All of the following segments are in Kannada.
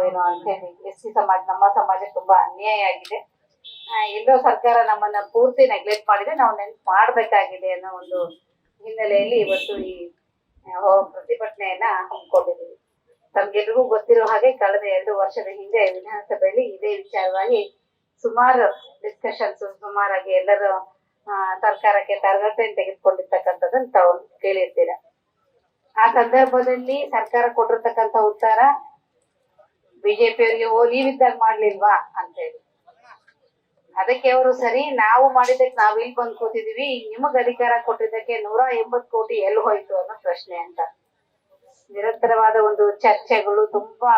ಏನೋ ಅಂತ ಹೇಳಿ ಎಸ್ ಸಿ ಸಮಾಜ ನಮ್ಮ ಸಮಾಜಕ್ಕೆ ತುಂಬಾ ಅನ್ಯಾಯ ಆಗಿದೆ. ಎಲ್ಲೋ ಸರ್ಕಾರ ನಮ್ಮನ್ನ ಪೂರ್ತಿ ನೆಗ್ಲೆಕ್ಟ್ ಮಾಡಿದ್ರೆ ನಾವು ನೆನ್ಪು ಮಾಡ್ಬೇಕಾಗಿದೆ ಅನ್ನೋ ಒಂದು ಹಿನ್ನೆಲೆಯಲ್ಲಿ ಇವತ್ತು ಈ ಪ್ರತಿಭಟನೆಯನ್ನ ಹಮ್ಮಿಕೊಂಡಿದ್ದೀವಿ. ತಮ್ಗೆಲ್ರಿಗೂ ಗೊತ್ತಿರೋ ಹಾಗೆ ಕಳೆದ 2 ವರ್ಷದ ಹಿಂದೆ ವಿಧಾನಸಭೆಯಲ್ಲಿ ಇದೇ ವಿಚಾರವಾಗಿ ಸುಮಾರು ಡಿಸ್ಕಷನ್ಸ್ ಸುಮಾರಾಗಿ ಎಲ್ಲರೂ ಸರ್ಕಾರಕ್ಕೆ ತರಗತಿಯನ್ನು ತೆಗೆದುಕೊಂಡಿರ್ತಕ್ಕಂಥದ್ದನ್ನು ತಾವು ಕೇಳಿರ್ತೀರ. ಆ ಸಂದರ್ಭದಲ್ಲಿ ಸರ್ಕಾರ ಕೊಟ್ಟಿರ್ತಕ್ಕಂಥ ಉತ್ತರ ಬಿಜೆಪಿಯವರಿಗೆ ನೀವಿದ್ದಾಗ ಮಾಡ್ಲಿಲ್ವಾ ಅಂತ ಹೇಳಿ. ಅದಕ್ಕೆ ಅವರು ಸರಿ ನಾವು ಮಾಡಿದ್ದಕ್ಕೆ ನಾವ್ ಇಲ್ಲಿ ಬಂದು ಕೂತಿದೀವಿ, ನಿಮಗ್ ಅಧಿಕಾರ ಕೊಟ್ಟಿದ್ದಕ್ಕೆ 180 ಕೋಟಿ ಎಲ್ಲಿ ಹೋಯ್ತು ಅನ್ನೋ ಪ್ರಶ್ನೆ ಅಂತ. ನಿರಂತರವಾದ ಒಂದು ಚರ್ಚೆಗಳು ತುಂಬಾ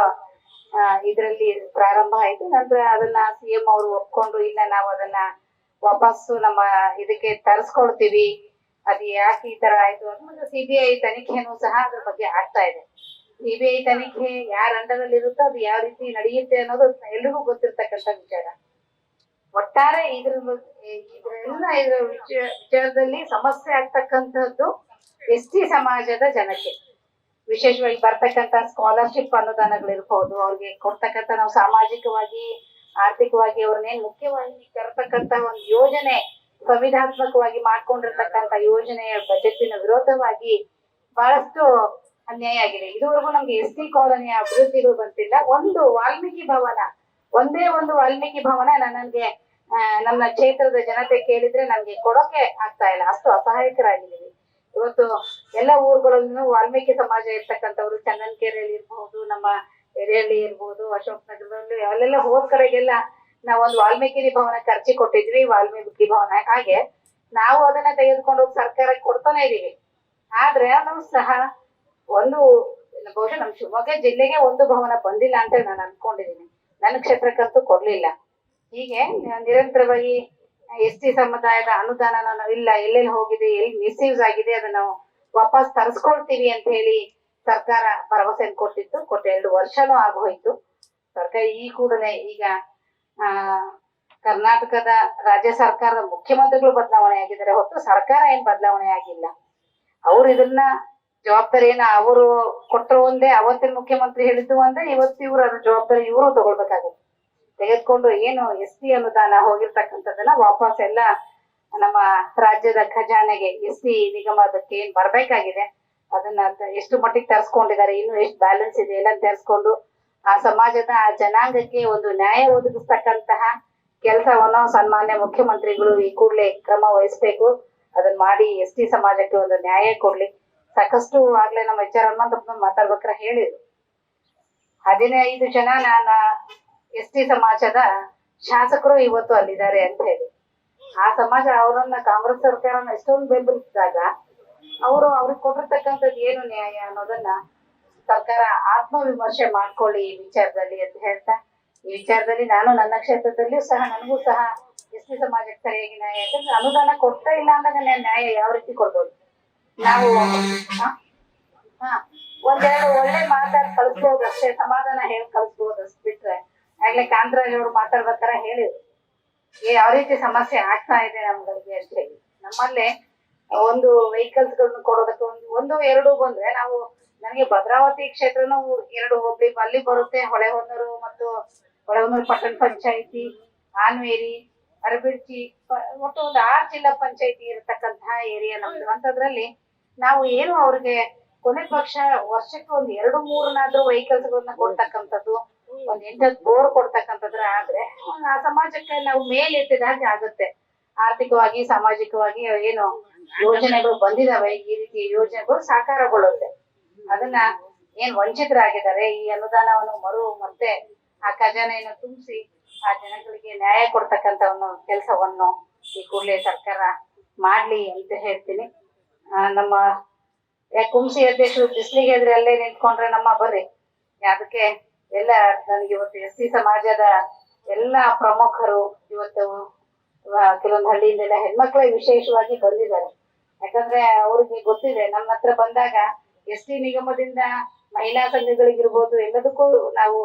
ಇದರಲ್ಲಿ ಪ್ರಾರಂಭ ಆಯ್ತು. ನಂತರ ಅದನ್ನ ಸಿಎಂ ಅವರು ಒಪ್ಕೊಂಡು ಇಲ್ಲ ನಾವು ಅದನ್ನ ವಾಪಸ್ಸು ನಮ್ಮ ಇದಕ್ಕೆ ತರಿಸ್ಕೊಳ್ತೀವಿ, ಅದು ಯಾಕೆ ಈ ತರ ಆಯ್ತು ಅಂತ ಸಿಬಿಐ ತನಿಖೆನೂ ಸಹ ಅದ್ರ ಬಗ್ಗೆ ಆಗ್ತಾ ಇದೆ. ಸಿಬಿಐ ತನಿಖೆ ಯಾರ ಅಂಡರಲ್ಲಿ ಇರುತ್ತೋ ಅದು ಯಾವ ರೀತಿ ನಡೆಯುತ್ತೆ ಅನ್ನೋದು ಎಲ್ರಿಗೂ ಗೊತ್ತಿರ್ತಕ್ಕಂಥ ವಿಚಾರ. ಒಟ್ಟಾರೆ ಇದ್ರ ವಿಚಾರದಲ್ಲಿ ಸಮಸ್ಯೆ ಆಗ್ತಕ್ಕಂಥದ್ದು ಎಸ್ ಟಿ ಸಮಾಜದ ಜನಕ್ಕೆ, ವಿಶೇಷವಾಗಿ ಬರ್ತಕ್ಕಂಥ ಸ್ಕಾಲರ್ಶಿಪ್ ಅನುದಾನಗಳಿರ್ಬಹುದು, ಅವ್ರಿಗೆ ಕೊಡ್ತಕ್ಕಂಥ ನಾವು ಸಾಮಾಜಿಕವಾಗಿ ಆರ್ಥಿಕವಾಗಿ ಅವ್ರನ್ನೇನ್ ಮುಖ್ಯವಾಗಿ ತರತಕ್ಕಂತ ಒಂದು ಯೋಜನೆ ಸಂವಿಧಾನಾತ್ಮಕವಾಗಿ ಮಾಡ್ಕೊಂಡಿರ್ತಕ್ಕಂಥ ಯೋಜನೆಯ ಬಜೆಟಿನ ವಿರೋಧವಾಗಿ ಬಹಳಷ್ಟು ಅನ್ಯಾಯ ಆಗಿದೆ. ಇದುವರೆಗೂ ನಮ್ಗೆ ಎಸ್ ಟಿ ಕಾಲೋನಿಯ ಅಭಿವೃದ್ಧಿಗಳು ಬಂದಿಲ್ಲ. ಒಂದು ವಾಲ್ಮೀಕಿ ಭವನ, ಒಂದೇ ಒಂದು ವಾಲ್ಮೀಕಿ ಭವನ ನನಗೆ ನಮ್ಮ ಕ್ಷೇತ್ರದ ಜನತೆ ಕೇಳಿದ್ರೆ ನಮ್ಗೆ ಕೊಡೋಕೆ ಆಗ್ತಾ ಇಲ್ಲ, ಅಷ್ಟು ಅಸಹಾಯಕರಾಗಿದ್ದೀವಿ. ಇವತ್ತು ಎಲ್ಲ ಊರುಗಳಲ್ಲೂ ವಾಲ್ಮೀಕಿ ಸಮಾಜ ಇರ್ತಕ್ಕಂಥವ್ರು ಚನ್ನನ್ಕೆರೆಯಲ್ಲಿ ಇರ್ಬಹುದು, ನಮ್ಮ ಎರೆಹಳ್ಳಿ ಇರ್ಬೋದು, ಅಶೋಕ್ ನಗರದಲ್ಲಿ ಅಲ್ಲೆಲ್ಲ ಹೋದ್ ಕಡೆಗೆಲ್ಲ ನಾವ್ ಒಂದು ವಾಲ್ಮೀಕಿ ಭವನಕ್ಕೆ ಅರ್ಜಿ ಕೊಟ್ಟಿದ್ವಿ. ವಾಲ್ಮೀಕಿ ಭವನ ಹಾಗೆ ನಾವು ಅದನ್ನ ತೆಗೆದುಕೊಂಡು ಹೋಗಿ ಸರ್ಕಾರಕ್ಕೆ ಕೊಡ್ತಾನೆ ಇದೀವಿ. ಆದ್ರೆ ನಾವು ಸಹ ಒಂದು ಬಹುಶಃ ನಮ್ ಶಿವಮೊಗ್ಗ ಜಿಲ್ಲೆಗೆ ಒಂದು ಭವನ ಬಂದಿಲ್ಲ ಅಂತ ನಾನು ಅನ್ಕೊಂಡಿದೀನಿ. ನನ್ನ ಕ್ಷೇತ್ರಕ್ಕಂತೂ ಕೊಡ್ಲಿಲ್ಲ. ಹೀಗೆ ನಿರಂತರವಾಗಿ ಎಸ್ ಟಿ ಸಮುದಾಯದ ಅನುದಾನ ನಾವು ಇಲ್ಲ ಎಲ್ಲೆಲ್ಲಿ ಹೋಗಿದೆ, ಎಲ್ಲಿ ಮಿಸ್ಯೂಸ್ ಆಗಿದೆ ಅದನ್ನ ನಾವು ವಾಪಸ್ ತರಿಸ್ಕೊಳ್ತೀವಿ ಅಂತ ಹೇಳಿ ಸರ್ಕಾರ ಭರವಸೆ ಕೊಟ್ಟಿತ್ತು. 2 ವರ್ಷನೂ ಆಗೋಯ್ತು. ಸರ್ಕಾರ ಈ ಕೂಡಲೇ ಈಗ ಕರ್ನಾಟಕದ ರಾಜ್ಯ ಸರ್ಕಾರದ ಮುಖ್ಯಮಂತ್ರಿಗಳು ಬದಲಾವಣೆ ಆಗಿದ್ದಾರೆ ಹೊತ್ತು ಸರ್ಕಾರ ಏನ್ ಬದಲಾವಣೆ ಆಗಿಲ್ಲ. ಅವ್ರು ಇದನ್ನ ಜವಾಬ್ದಾರಿಯನ್ನ ಅವರು ಕೊಟ್ಟರು ಒಂದೇ, ಅವತ್ತಿನ ಮುಖ್ಯಮಂತ್ರಿ ಹೇಳಿದ್ದು ಒಂದೇ, ಇವತ್ತು ಇವ್ರು ಅದ್ರ ಜವಾಬ್ದಾರಿ ಇವರು ತಗೊಳ್ಬೇಕಾಗುತ್ತೆ. ತೆಗೆದುಕೊಂಡು ಏನು ಎಸ್ ಟಿ ಅನುದಾನ ಹೋಗಿರ್ತಕ್ಕಂಥದ್ದನ್ನ ವಾಪಸ್ ಎಲ್ಲ ನಮ್ಮ ರಾಜ್ಯದ ಖಜಾನೆಗೆ ಎಸ್ ಟಿ ನಿಗಮದಕ್ಕೆ ಏನ್ ಬರ್ಬೇಕಾಗಿದೆ ಅದನ್ನ ಎಷ್ಟು ಮಟ್ಟಿಗೆ ತರಿಸ್ಕೊಂಡಿದ್ದಾರೆ, ಇನ್ನು ಎಷ್ಟು ಬ್ಯಾಲೆನ್ಸ್ ಇದೆ ಎಲ್ಲ ತರಿಸ್ಕೊಂಡು ಆ ಸಮಾಜದ ಆ ಜನಾಂಗಕ್ಕೆ ಒಂದು ನ್ಯಾಯ ಒದಗಿಸ್ತಕ್ಕಂತಹ ಕೆಲಸವನ್ನು ಸನ್ಮಾನ್ಯ ಮುಖ್ಯಮಂತ್ರಿಗಳು ಈ ಕೂಡಲೇ ಕ್ರಮ ವಹಿಸ್ಬೇಕು. ಅದನ್ನ ಮಾಡಿ ಎಸ್ ಟಿ ಸಮಾಜಕ್ಕೆ ಒಂದು ನ್ಯಾಯ ಕೊಡ್ಲಿ. ಸಾಕಷ್ಟು ಆಗ್ಲೇ ನಮ್ಮ ವಿಚಾರ ಮಾತಾಡ್ಬೇಕ್ರೆ ಹೇಳಿದ್ರು 15 ಜನ ಎಸ್ ಟಿ ಸಮಾಜದ ಶಾಸಕರು ಇವತ್ತು ಅಲ್ಲಿದ್ದಾರೆ ಅಂತ ಹೇಳಿ. ಆ ಸಮಾಜ ಅವರನ್ನ ಕಾಂಗ್ರೆಸ್ ಸರ್ಕಾರನ ಎಷ್ಟೊಂದು ಬೆಂಬಲಿಸಿದಾಗ ಅವ್ರಿಗೆ ಕೊಟ್ಟಿರ್ತಕ್ಕಂಥದ್ದು ಏನು ನ್ಯಾಯ ಅನ್ನೋದನ್ನ ಸರ್ಕಾರ ಆತ್ಮವಿಮರ್ಶೆ ಮಾಡ್ಕೊಳ್ಳಿ ಈ ವಿಚಾರದಲ್ಲಿ ಅಂತ ಹೇಳ್ತಾ, ಈ ವಿಚಾರದಲ್ಲಿ ನಾನು ನನ್ನ ಕ್ಷೇತ್ರದಲ್ಲಿಯೂ ಸಹ ನನಗೂ ಸಹ ಎಸ್ ಟಿ ಸಮಾಜಕ್ಕೆ ಸರಿಯಾಗಿ ನ್ಯಾಯ, ಯಾಕಂದ್ರೆ ಅನುದಾನ ಕೊಡ್ತಾ ಇಲ್ಲ ಅಂದಾಗ ನ್ಯಾಯ ಯಾವ ರೀತಿ ಕೊಡ್ಬೋದು? ನಾವು ಒಂದೆರಡು ಒಳ್ಳೆ ಮಾತಾಡಿ ಕಳಿಸ್ಬೋದು ಅಷ್ಟೇ, ಸಮಾಧಾನ ಹೇಳಿ ಕಳಿಸ್ಬೋದು ಅಷ್ಟು ಬಿಟ್ರೆ. ಆಗ್ಲೇ ಕಾಂತರಾಜ್ ಅವರು ಮಾತಾಡ್ಬೇಕಾರ ಹೇಳಿದ್ರು ಯಾವ ರೀತಿ ಸಮಸ್ಯೆ ಆಗ್ತಾ ಇದೆ ನಮ್ಗಳಿಗೆ ಅಂತ ಹೇಳಿ. ನಮ್ಮಲ್ಲೇ ಒಂದು ವೆಹಿಕಲ್ಸ್ ಗಳನ್ನ ಕೊಡೋದಕ್ಕೆ ಒಂದು ಎರಡು ಬಂದ್ರೆ ನಾವು, ನನಗೆ ಭದ್ರಾವತಿ ಕ್ಷೇತ್ರನೂ 2 ಹೋಗ್ಲಿ ಅಲ್ಲಿ ಬರುತ್ತೆ, ಹೊಳೆಹೊನ್ನೂರು ಮತ್ತು ಹೊಳೆಹೊನ್ನೂರು ಪಟ್ಟಣ ಪಂಚಾಯಿತಿ, ಆನ್ವೇರಿ, ಅರಬಿಡ್ಚಿ, ಒಟ್ಟು ಒಂದು 6 ಜಿಲ್ಲಾ ಪಂಚಾಯಿತಿ ಇರತಕ್ಕಂತಹ ಏರಿಯಾ ನಮ್ದು. ಅಂತದ್ರಲ್ಲಿ ನಾವು ಏನು ಅವ್ರಿಗೆ ಕೊನೆ ಪಕ್ಷ ವರ್ಷಕ್ಕೆ 2-3 ವೆಹಿಕಲ್ಸ್ ಗಳನ್ನ ಕೊಡ್ತಕ್ಕಂಥದ್ದು, 8 ಬೋರ್ ಕೊಡ್ತಕ್ಕಂಥದ್ರ ಆದ್ರೆ ಆ ಸಮಾಜಕ್ಕೆ ನಾವು ಮೇಲೆತ್ತಿದಾಗೆ ಆಗುತ್ತೆ. ಆರ್ಥಿಕವಾಗಿ ಸಾಮಾಜಿಕವಾಗಿ ಏನು ಯೋಜನೆಗಳು ಬಂದಿದಾವೆ, ಈ ರೀತಿ ಯೋಜನೆಗಳು ಸಾಕಾರಗೊಳ್ಳುತ್ತೆ. ಅದನ್ನ ಏನ್ ವಂಚಿತರಾಗಿದ್ದಾರೆ, ಈ ಅನುದಾನವನ್ನು ಮತ್ತೆ ಆ ಖಜಾನೆಯನ್ನು ತುಂಬಿಸಿ ಆ ಜನಗಳಿಗೆ ನ್ಯಾಯ ಕೊಡ್ತಕ್ಕಂತ ಒಂದು ಕೆಲಸವನ್ನು ಈ ಕೂಡಲೇ ಸರ್ಕಾರ ಮಾಡ್ಲಿ ಅಂತ ಹೇಳ್ತೀನಿ. ನಮ್ಮ ಕುಂಸಿ ಅಧ್ಯಕ್ಷರು ಬಿಸ್ಲಿಗೆ ಎದ್ರೆ ಅಲ್ಲೇ ನಿಂತ್ಕೊಂಡ್ರೆ ನಮ್ಮ ಬರ್ರಿ ಅದಕ್ಕೆ ಎಲ್ಲ ನನಗೆ ಇವತ್ತು ಎಸ್ ಟಿ ಸಮಾಜದ ಎಲ್ಲಾ ಪ್ರಮುಖರು ಇವತ್ತು ಕೆಲವೊಂದು ಹಳ್ಳಿಯಿಂದೆಲ್ಲ ಹೆಣ್ಮಕ್ಳೇ ವಿಶೇಷವಾಗಿ ಬಂದಿದ್ದಾರೆ. ಯಾಕಂದ್ರೆ ಅವ್ರಿಗೆ ಗೊತ್ತಿದೆ ನಮ್ಮ ಹತ್ರ ಬಂದಾಗ ಎಸ್ ಟಿ ನಿಗಮದಿಂದ ಮಹಿಳಾ ಸಂಘಗಳಿಗಿರ್ಬೋದು ಎಲ್ಲದಕ್ಕೂ ನಾವು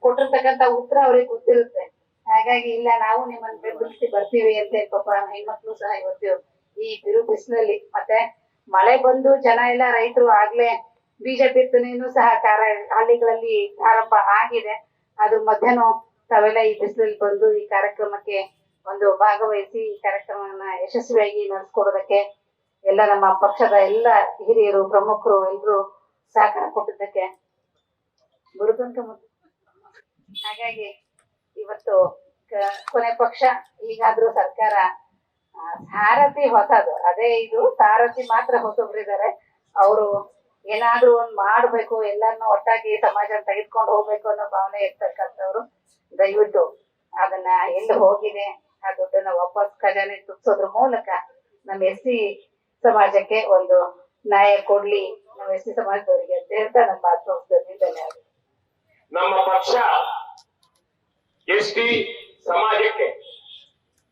ಕೊಟ್ಟಿರ್ತಕ್ಕಂಥ ಉತ್ತರ ಅವ್ರಿಗೆ ಗೊತ್ತಿರುತ್ತೆ. ಹಾಗಾಗಿ ಇಲ್ಲ ನಾವು ನಿಮ್ಮನ್ನ ಬೆಂಬಲಿಸಿ ಬರ್ತೀವಿ ಅಂತ ಪಾಪ ಹೆಣ್ಮಕ್ಳು ಸಹ ಇವತ್ತು ಈ ಬಿರು ಬಿಸಿಲಲ್ಲಿ, ಮತ್ತೆ ಮಳೆ ಬಂದು ಜನ ಎಲ್ಲ ರೈತರು ಆಗ್ಲೇ ಬೀಜ ಬಿತ್ತನೆಯನ್ನು ಸಹ ಹಳ್ಳಿಗಳಲ್ಲಿ ಪ್ರಾರಂಭ ಆಗಿದೆ. ಅದ್ರ ಮಧ್ಯನೂ ತಾವೆಲ್ಲ ಈ ಬಿಸಿಲಲ್ಲಿ ಬಂದು ಈ ಕಾರ್ಯಕ್ರಮಕ್ಕೆ ಒಂದು ಭಾಗವಹಿಸಿ ಈ ಕಾರ್ಯಕ್ರಮವನ್ನ ಯಶಸ್ವಿಯಾಗಿ ನಡೆಸ್ಕೊಡೋದಕ್ಕೆ ಎಲ್ಲ ನಮ್ಮ ಪಕ್ಷದ ಎಲ್ಲ ಹಿರಿಯರು ಪ್ರಮುಖರು ಎಲ್ಲರೂ ಸಹಕಾರ ಕೊಟ್ಟಿದ್ದಕ್ಕೆ ಗುರುತಂಕ. ಹಾಗಾಗಿ ಇವತ್ತು ಕೊನೆ ಪಕ್ಷ ಈಗಾದ್ರೂ ಸರ್ಕಾರ ಸಾರಥಿ ಹೊಸದು, ಅದೇ ಇದು ಸಾರಥಿ ಮಾತ್ರ ಹೊಸಬ್ರಿದ್ದಾರೆ. ಅವರು ಏನಾದ್ರೂ ಒಂದ್ ಮಾಡ್ಬೇಕು, ಎಲ್ಲಾನು ಒಟ್ಟಾಗಿ ಸಮಾಜ ತೆಗೆದುಕೊಂಡು ಹೋಗ್ಬೇಕು ಅನ್ನೋ ಭಾವನೆ ಇರ್ತಕ್ಕಂಥವ್ರು. ದಯವಿಟ್ಟು ಅದನ್ನ ಎಲ್ಲಿ ಹೋಗಿದೆ ಆ ದುಡ್ಡನ್ನ ವಾಪಸ್ ಖಜಾನೆ ತುಂಬಿಸೋದ್ರ ಮೂಲಕ ನಮ್ಮ ಎಸ್.ಸಿ ಸಮಾಜಕ್ಕೆ ಒಂದು ನ್ಯಾಯ ಕೊಡ್ಲಿ ನಮ್ಮ ಎಸ್.ಸಿ ಸಮಾಜದವರಿಗೆ ಅಂತ ಹೇಳ್ತಾ ನಮ್ಮ ಮಾತು ಮುಗಿಸ್ತೀನಿ. ಧನ್ಯವಾದ. ನಮ್ಮ ಪಕ್ಷ ಎಸ್.ಟಿ ಸಮಾಜಕ್ಕೆ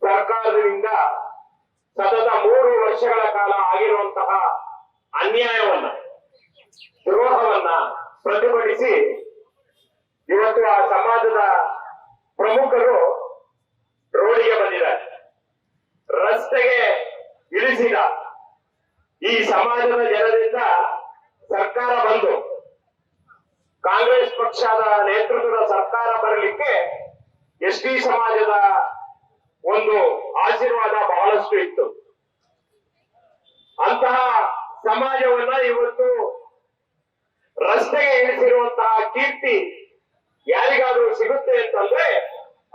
ಸರ್ಕಾರದಿಂದ ಸತತ 3 ವರ್ಷಗಳ ಕಾಲ ಆಗಿರುವಂತಹ ಅನ್ಯಾಯವನ್ನ, ದ್ರೋಹವನ್ನ ಪ್ರತಿಭಟಿಸಿ ಇವತ್ತು ಆ ಸಮಾಜದ ಪ್ರಮುಖರು ರೋಡಿಗೆ ಬಂದಿದ್ದಾರೆ, ರಸ್ತೆಗೆ ಇಳಿಸಿದ. ಈ ಸಮಾಜದ ಜನರಿಂದ ಸರ್ಕಾರ ಬಂದು ಕಾಂಗ್ರೆಸ್ ಪಕ್ಷದ ನೇತೃತ್ವದ ಸರ್ಕಾರ ಬರಲಿಕ್ಕೆ ಎಸ್.ಟಿ ಸಮಾಜದ ಒಂದು ಆಶೀರ್ವಾದ ಬಹಳಷ್ಟು ಇತ್ತು. ಅಂತಹ ಸಮಾಜವನ್ನ ಇವತ್ತು ರಸ್ತೆಗೆ ಇಳಿಸಿರುವಂತಹ ಕೀರ್ತಿ ಯಾರಿಗಾದ್ರೂ ಸಿಗುತ್ತೆ ಅಂತಂದ್ರೆ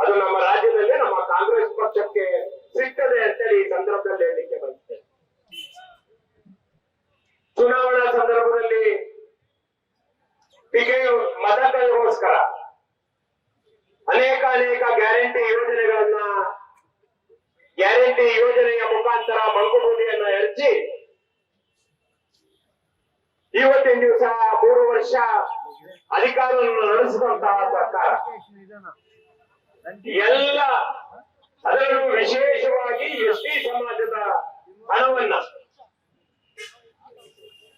ಅದು ನಮ್ಮ ರಾಜ್ಯದಲ್ಲಿ ನಮ್ಮ ಕಾಂಗ್ರೆಸ್ ಪಕ್ಷಕ್ಕೆ ಸಿಗ್ತದೆ ಅಂತೇಳಿ ಈ ಸಂದರ್ಭದಲ್ಲಿ ಹೇಳಲಿಕ್ಕೆ ಬರುತ್ತೆ. ಚುನಾವಣಾ ಸಂದರ್ಭದಲ್ಲಿ ಮತಗಳಿಗೋಸ್ಕರ ಅನೇಕ ಗ್ಯಾರಂಟಿ ಯೋಜನೆಯ ಮುಖಾಂತರ ಮಂಗುಬೂದಿಯನ್ನ ಎರಚಿ ಇವತ್ತಿನ ದಿವಸ 3 ವರ್ಷ ಅಧಿಕಾರವನ್ನು ನಡೆಸಿದಂತಹ ಸರ್ಕಾರ ಎಲ್ಲ, ಅದರಲ್ಲೂ ವಿಶೇಷವಾಗಿ ಎಸ್.ಟಿ ಸಮಾಜದ ಹಣವನ್ನ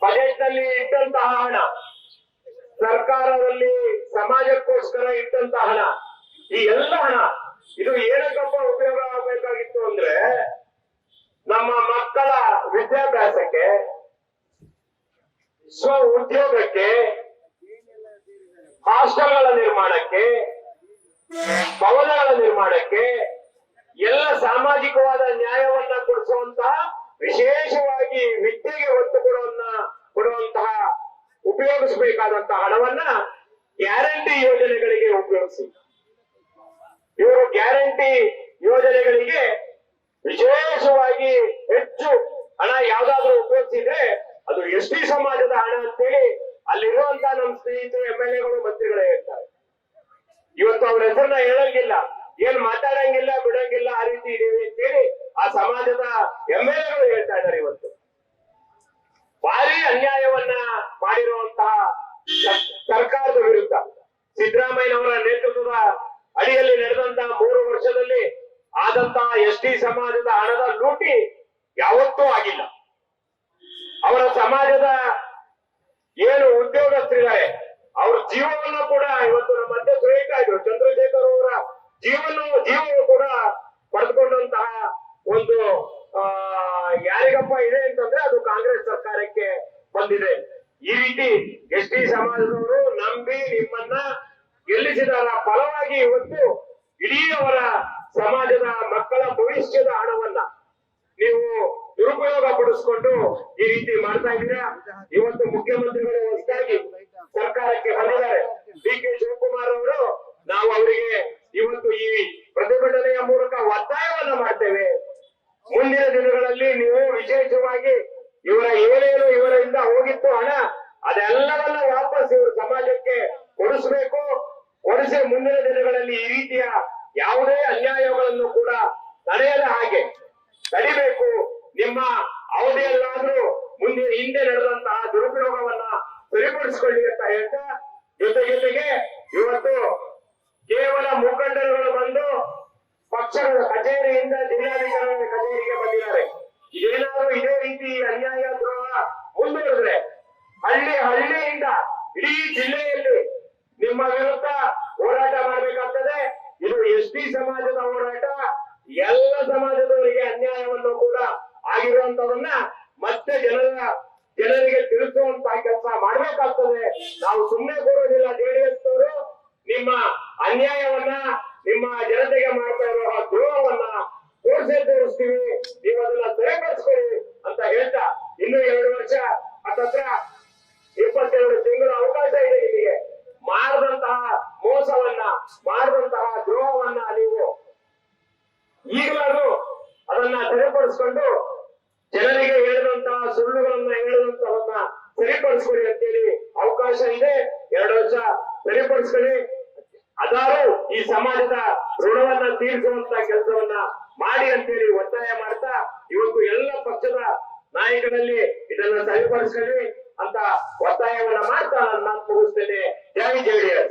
ಬಜೆಟ್ ನಲ್ಲಿ ಇಟ್ಟಂತಹ ಹಣ, ಸರ್ಕಾರದಲ್ಲಿ ಸಮಾಜಕ್ಕೋಸ್ಕರ ಇಟ್ಟಂತಹ ಹಣ, ಈ ಎಲ್ಲ ಹಣ ಇದು ಏನಕ್ಕಪ್ಪ ಉಪಯೋಗ ಆಗಬೇಕಾಗಿತ್ತು ಅಂದ್ರೆ ನಮ್ಮ ಮಕ್ಕಳ ವಿದ್ಯಾಭ್ಯಾಸಕ್ಕೆ, ಸ್ವ ಉದ್ಯೋಗಕ್ಕೆ, ಹಾಸ್ಟೆಲ್ಗಳ ನಿರ್ಮಾಣಕ್ಕೆ, ಭವನಗಳ ನಿರ್ಮಾಣಕ್ಕೆ, ಎಲ್ಲ ಸಾಮಾಜಿಕವಾದ ನ್ಯಾಯವನ್ನ ಕೊಡಿಸುವಂತಹ, ವಿಶೇಷವಾಗಿ ವಿದ್ಯೆಗೆ ಒತ್ತು ಕೊಡುವಂತಹ ಉಪಯೋಗಿಸಬೇಕಾದಂತಹ ಹಣವನ್ನ ಗ್ಯಾರಂಟಿ ಯೋಜನೆಗಳಿಗೆ ಉಪಯೋಗಿಸಿ. ಇವರು ಗ್ಯಾರಂಟಿ ಯೋಜನೆಗಳಿಗೆ ವಿಶೇಷವಾಗಿ ಹೆಚ್ಚು ಹಣ ಯಾವ್ದಾದ್ರೂ ಉಪಯೋಗಿಸಿದ್ರೆ ಅದು ಎಸ್.ಟಿ ಸಮಾಜದ ಹಣ ಅಂತೇಳಿ ಅಲ್ಲಿರುವಂತಹ ನಮ್ಮ ಸ್ನೇಹಿತರು MLA-ಗಳು ಮಂತ್ರಿಗಳೇ ಹೇಳ್ತಾರೆ. ಇವತ್ತು ಅವ್ರ ಹೆಸರನ್ನ ಹೇಳಂಗಿಲ್ಲ, ಏನ್ ಮಾತಾಡಂಗಿಲ್ಲ, ಬಿಡಂಗಿಲ್ಲ, ಆ ರೀತಿ ಇದೀವಿ ಅಂತೇಳಿ ಆ ಸಮಾಜದ MLA-ಗಳು ಹೇಳ್ತಾ ಇದ್ದಾರೆ. ಇವತ್ತು ಭಾರಿ ಅನ್ಯಾಯವನ್ನ ಮಾಡಿರುವಂತಹ ಸರ್ಕಾರದ ವಿರುದ್ಧ ಸಿದ್ದರಾಮಯ್ಯನವರ ನೇತೃತ್ವದ ಅಡಿಯಲ್ಲಿ ನಡೆದಂತಹ 3 ವರ್ಷದಲ್ಲಿ ಆದಂತಹ ಎಸ್.ಟಿ ಸಮಾಜದ ಹಣದ ಲೂಟಿ ಯಾವತ್ತೂ ಆಗಿಲ್ಲ. ಅವರ ಸಮಾಜದ ಏನು ಉದ್ಯೋಗಸ್ಥರಿದ್ದಾರೆ ಅವ್ರ ಜೀವವನ್ನು ಕೂಡ ಇವತ್ತು ನಮ್ಮ ಅಧ್ಯಕ್ಷರು ಹೇಳ್ತಾ ಇದ್ರು, ಚಂದ್ರಶೇಖರ್ ಅವರ ಜೀವವು ಕೂಡ ಪಡೆದುಕೊಂಡಂತಹ ಒಂದು ಯಾರಿಗಪ್ಪ ಇದೆ ಅಂತಂದ್ರೆ ಅದು ಕಾಂಗ್ರೆಸ್ ಸರ್ಕಾರಕ್ಕೆ ಬಂದಿದೆ. ಈ ರೀತಿ ಎಸ್.ಟಿ ಸಮಾಜದವರು ನಂಬಿ ನಿಮ್ಮನ್ನ ಗೆಲ್ಲಿಸಿದರ ಫಲವಾಗಿ ಇವತ್ತು ಇಡೀ ಅವರ ಸಮಾಜದ ಮಕ್ಕಳ ಭವಿಷ್ಯದ ಹಣವನ್ನ ನೀವು ದುರುಪಯೋಗ ಪಡಿಸ್ಕೊಂಡು ಈ ರೀತಿ ಮಾಡ್ತಾ ಇದ್ದೀರಾ. ಇವತ್ತು ಮುಖ್ಯಮಂತ್ರಿಗಳು ಹೊಸದಾಗಿ ಸರ್ಕಾರಕ್ಕೆ ಬಂದಿದ್ದಾರೆ, ಡಿ.ಕೆ. ಶಿವಕುಮಾರ್ ಅವರು. ನಾವು ಅವರಿಗೆ ಇವತ್ತು ಈ ಪ್ರತಿಭಟನೆಯ ಮೂಲಕ ಒತ್ತಾಯವನ್ನ ಮಾಡ್ತೇವೆ. ಮುಂದಿನ ದಿನಗಳಲ್ಲಿ ನೀವು ವಿಶೇಷವಾಗಿ ಏನೇನು ಇವರಿಂದ ಹೋಗಿತ್ತು ಹಣ ಅದೆಲ್ಲವನ್ನ ವಾಪಸ್ ಇವರು ಸಮಾಜಕ್ಕೆ ಕೊಡಿಸಬೇಕು. ಕೊಡಿಸಿ ಮುಂದಿನ ದಿನಗಳಲ್ಲಿ ಈ ರೀತಿಯ ಯಾವುದೇ ಅನ್ಯಾಯಗಳನ್ನು ಕೂಡ ತಡೆಯದ ಹಾಗೆ ತಡಿಬೇಕು. ನಿಮ್ಮ ಅವಧಿಯಲ್ಲಾದ್ರೂ ಹಿಂದೆ ನಡೆದಂತಹ ದುರುಪಯೋಗವನ್ನ ಸರಿಪಡಿಸಿಕೊಳ್ಳಿ ಅಂತ ಹೇಳ್ತಾ, ಜೊತೆಗೆ ಇವತ್ತು ಕೇವಲ ಮುಖಂಡರುಗಳು ಬಂದು ಪಕ್ಷದ ಕಚೇರಿಯಿಂದ ಜಿಲ್ಲಾಧಿಕಾರಿ ಕಚೇರಿಗೆ ಬಂದಿದ್ದಾರೆ. ಇದೇನಾದ್ರೂ ಇದೇ ರೀತಿ ಅನ್ಯಾಯ ದ್ರೋಹ ಮುಂದುವರೆದ್ರೆ ಹಳ್ಳಿಯಿಂದ ಇಡೀ ಜಿಲ್ಲೆಯಲ್ಲಿ ನಿಮ್ಮ ವಿರುದ್ಧ ಹೋರಾಟ ಮಾಡಬೇಕಾಗ್ತದೆ. ಇದು ಎಸ್.ಟಿ ಸಮಾಜದ ಹೋರಾಟ. ಎಲ್ಲ ಸಮಾಜದವರಿಗೆ ಅನ್ಯಾಯವನ್ನು ಕೂಡ ಆಗಿರುವಂತವನ್ನ ಮತ್ತೆ ಜನರಿಗೆ ತಿಳಿಸುವಂತಹ ಕೆಲಸ ಮಾಡ್ಬೇಕಾಗ್ತದೆ. ನಾವು ಸುಮ್ಮನೆ ಕೂರೋದಿಲ್ಲ. ಜೆಡಿಎಸ್ ನವರು ನಿಮ್ಮ ಅನ್ಯಾಯವನ್ನ ನಿಮ್ಮ ಜನತೆಗೆ ಮಾಡ್ತಾ ಇರುವ ದ್ರೋಹವನ್ನ ತೋರಿಸ್ತೀವಿ, ನೀವು ಅದನ್ನ ಸರಿಪಡಿಸ್ಕೊಳ್ಳಿ ಅಂತ ಹೇಳ್ತಾ ಇನ್ನು 2 ವರ್ಷ ಹತ್ತತ್ರ 22 ತಿಂಗಳ ಅವಕಾಶ ಇದೆ ನಿಮಗೆ. ಮಾಡಿದಂತಹ ಮೋಸವನ್ನ, ಮಾಡಿದಂತಹ ದ್ರೋಹವನ್ನ ನೀವು ಈಗಲಾದ್ರೂ ಅದನ್ನ ಸರಿಪಡಿಸ್ಕೊಂಡು ಜನರಿಗೆ ಹೇಳಿದಂತಹ ಸುಳ್ಳುಗಳನ್ನ ಹೇಳಿದಂತವನ್ನ ಸರಿಪಡಿಸ್ಕೊಳ್ಳಿ ಅಂತೇಳಿ ಅವಕಾಶ ಇದೆ. 2 ವರ್ಷ ಸರಿಪಡಿಸ್ಕೊಳ್ಳಿ. ಅದಾರು ಈ ಸಮಾಜದ ಋಣವನ್ನ ತೀರಿಸುವಂತ ಕೆಲಸವನ್ನ ಮಾಡಿ ಅಂತೇಳಿ ಒತ್ತಾಯ ಮಾಡ್ತಾ ಇವತ್ತು ಎಲ್ಲ ಪಕ್ಷದ ನಾಯಕರಲ್ಲಿ ಇದನ್ನ ಸರಿಪಡಿಸ್ಕೊಳ್ಳಿ ಅಂತ ಒತ್ತಾಯವನ್ನ ಮಾಡ್ತಾ ನಾನು ಮುಗಿಸ್ತೇನೆ. ಜೈ ಜೆಡಿಎಸ್.